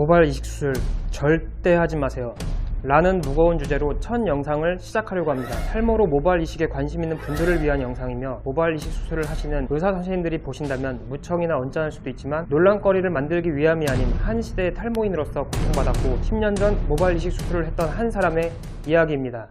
모발 이식 수술 절대 하지 마세요 라는 무거운 주제로 첫 영상을 시작하려고 합니다. 탈모로 모발 이식에 관심 있는 분들을 위한 영상이며 모발 이식 수술을 하시는 의사 선생님들이 보신다면 무청이나 언짢을 수도 있지만 논란거리를 만들기 위함이 아닌 한 시대의 탈모인으로서 고통받았고 10년 전 모발 이식 수술을 했던 한 사람의 이야기입니다.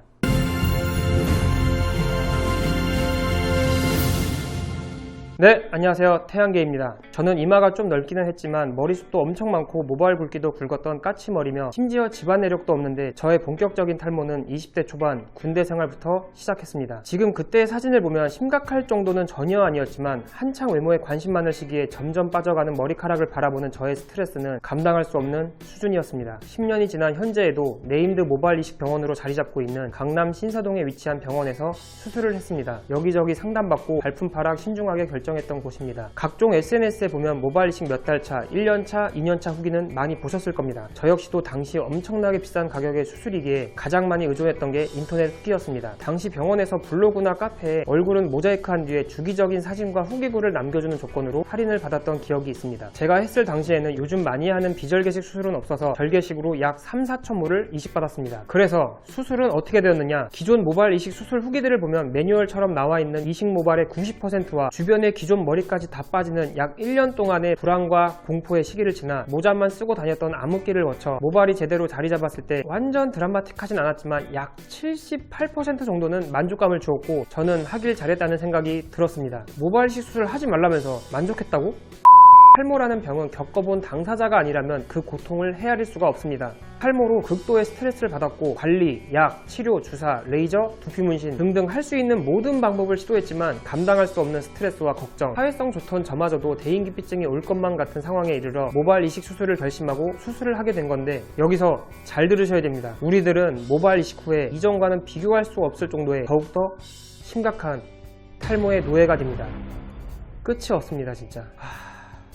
네, 안녕하세요. 태양계입니다. 저는 이마가 좀 넓기는 했지만 머리숱도 엄청 많고 모발 굵기도 굵었던 까치머리며 심지어 집안 내력도 없는데 저의 본격적인 탈모는 20대 초반 군대 생활부터 시작했습니다. 지금 그때의 사진을 보면 심각할 정도는 전혀 아니었지만 한창 외모에 관심 많을 시기에 점점 빠져가는 머리카락을 바라보는 저의 스트레스는 감당할 수 없는 수준이었습니다. 10년이 지난 현재에도 네임드 모발 이식 병원으로 자리 잡고 있는 강남 신사동에 위치한 병원에서 수술을 했습니다. 여기저기 상담받고 발품파락 신중하게 결정했던 곳입니다. 각종 SNS에 보면 모발 이식 몇 달 차, 1년 차, 2년 차 후기는 많이 보셨을 겁니다. 저 역시도 당시 엄청나게 비싼 가격의 수술이기에 가장 많이 의존했던 게 인터넷 후기였습니다. 당시 병원에서 블로그나 카페에 얼굴은 모자이크한 뒤에 주기적인 사진과 후기글을 남겨주는 조건으로 할인을 받았던 기억이 있습니다. 제가 했을 당시에는 요즘 많이 하는 비절개식 수술은 없어서 절개식으로 약 3-4천 모를 이식받았습니다. 그래서 수술은 어떻게 되었느냐, 기존 모발 이식 수술 후기들을 보면 매뉴얼처럼 나와있는 이식 모발의 90%와 주변의 기존 머리까지 다 빠지는 약 1년 동안의 불안과 공포의 시기를 지나 모자만 쓰고 다녔던 암흑기를 거쳐 모발이 제대로 자리 잡았을 때 완전 드라마틱하진 않았지만 약 78% 정도는 만족감을 주었고 저는 하길 잘했다는 생각이 들었습니다. 모발 이식 수술을 하지 말라면서 만족했다고? 탈모라는 병은 겪어본 당사자가 아니라면 그 고통을 헤아릴 수가 없습니다. 탈모로 극도의 스트레스를 받았고 관리, 약, 치료, 주사, 레이저, 두피 문신 등등 할 수 있는 모든 방법을 시도했지만 감당할 수 없는 스트레스와 걱정, 사회성 좋던 저마저도 대인기피증이 올 것만 같은 상황에 이르러 모발 이식 수술을 결심하고 수술을 하게 된 건데, 여기서 잘 들으셔야 됩니다. 우리들은 모발 이식 후에 이전과는 비교할 수 없을 정도의 더욱더 심각한 탈모의 노예가 됩니다. 끝이 없습니다, 진짜.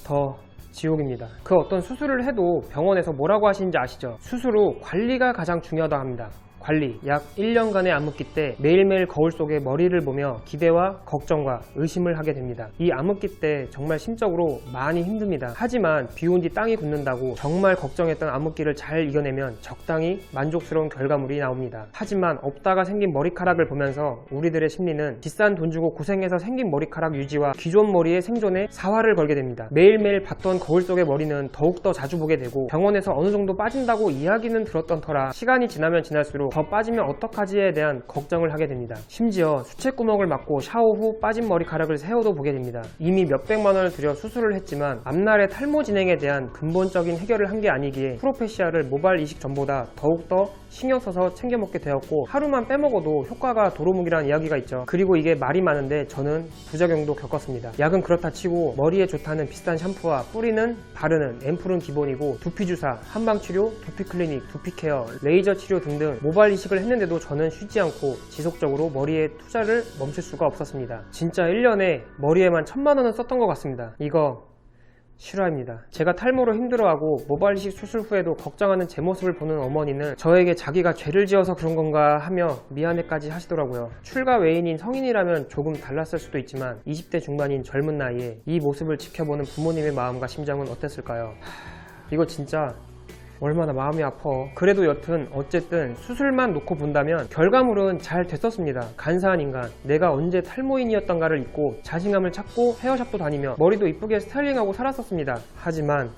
더 지옥입니다. 그 어떤 수술을 해도 병원에서 뭐라고 하시는지 아시죠? 수술 후 관리가 가장 중요하다고 합니다. 관리, 약 1년간의 암흑기 때 매일매일 거울 속에 머리를 보며 기대와 걱정과 의심을 하게 됩니다. 이 암흑기 때 정말 심적으로 많이 힘듭니다. 하지만 비온 뒤 땅이 굳는다고 정말 걱정했던 암흑기를 잘 이겨내면 적당히 만족스러운 결과물이 나옵니다. 하지만 없다가 생긴 머리카락을 보면서 우리들의 심리는 비싼 돈 주고 고생해서 생긴 머리카락 유지와 기존 머리의 생존에 사활을 걸게 됩니다. 매일매일 봤던 거울 속의 머리는 더욱더 자주 보게 되고 병원에서 어느 정도 빠진다고 이야기는 들었던 터라 시간이 지나면 지날수록 더 빠지면 어떡하지에 대한 걱정을 하게 됩니다. 심지어 수채구멍을 막고 샤워 후 빠진 머리카락을 세워도 보게 됩니다. 이미 몇백만 원을 들여 수술을 했지만 앞날의 탈모 진행에 대한 근본적인 해결을 한 게 아니기에 프로페시아를 모발 이식 전보다 더욱더 신경 써서 챙겨 먹게 되었고, 하루만 빼먹어도 효과가 도루묵이라는 이야기가 있죠. 그리고 이게 말이 많은데 저는 부작용도 겪었습니다. 약은 그렇다 치고 머리에 좋다는 비싼 샴푸와 뿌리는, 바르는 앰플은 기본이고 두피주사, 한방치료, 두피클리닉, 두피케어, 레이저 치료 등등 모발 이식을 했는데도 저는 쉬지 않고 지속적으로 머리에 투자를 멈출 수가 없었습니다. 진짜 1년에 머리에만 1000만 원은 썼던 것 같습니다. 이거 실화입니다. 제가 탈모로 힘들어하고 모발 이식 수술 후에도 걱정하는 제 모습을 보는 어머니는 저에게 자기가 죄를 지어서 그런 건가 하며 미안해까지 하시더라고요. 출가 외인인 성인이라면 조금 달랐을 수도 있지만 20대 중반인 젊은 나이에 이 모습을 지켜보는 부모님의 마음과 심정은 어땠을까요? 이거 진짜 얼마나 마음이 아파. 그래도 여튼 어쨌든 수술만 놓고 본다면 결과물은 잘 됐었습니다. 간사한 인간, 내가 언제 탈모인이었던가를 잊고 자신감을 찾고 헤어샵도 다니며 머리도 이쁘게 스타일링하고 살았었습니다. 하지만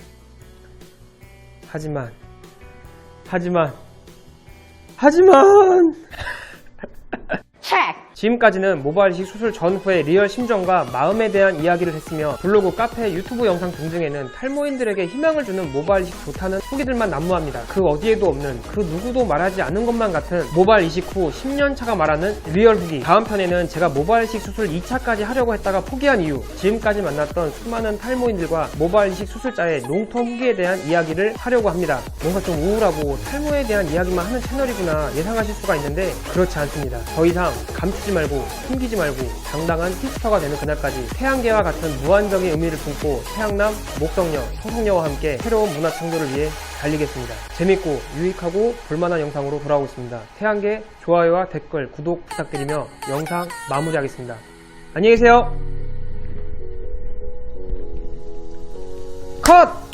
지금까지는 모발 이식 수술 전후의 리얼 심정과 마음에 대한 이야기를 했으며 블로그, 카페, 유튜브 영상 등등에는 탈모인들에게 희망을 주는 모발 이식 좋다는 후기들만 난무합니다. 그 어디에도 없는, 그 누구도 말하지 않은 것만 같은 모발 이식 후 10년차가 말하는 리얼 후기. 다음 편에는 제가 모발 이식 수술 2차까지 하려고 했다가 포기한 이유, 지금까지 만났던 수많은 탈모인들과 모발 이식 수술자의 롱텀 후기에 대한 이야기를 하려고 합니다. 뭔가 좀 우울하고 탈모에 대한 이야기만 하는 채널이구나 예상하실 수가 있는데 그렇지 않습니다. 더 이상 감추지 말고 숨기지 말고 당당한 힙스터가 되는 그날까지 태양계와 같은 무한적인 의미를 품고 태양남, 목성여, 서성여와 함께 새로운 문화 창조를 위해 달리겠습니다. 재밌고 유익하고 볼만한 영상으로 돌아오겠습니다. 태양계 좋아요와 댓글, 구독 부탁드리며 영상 마무리하겠습니다. 안녕히 계세요. 컷!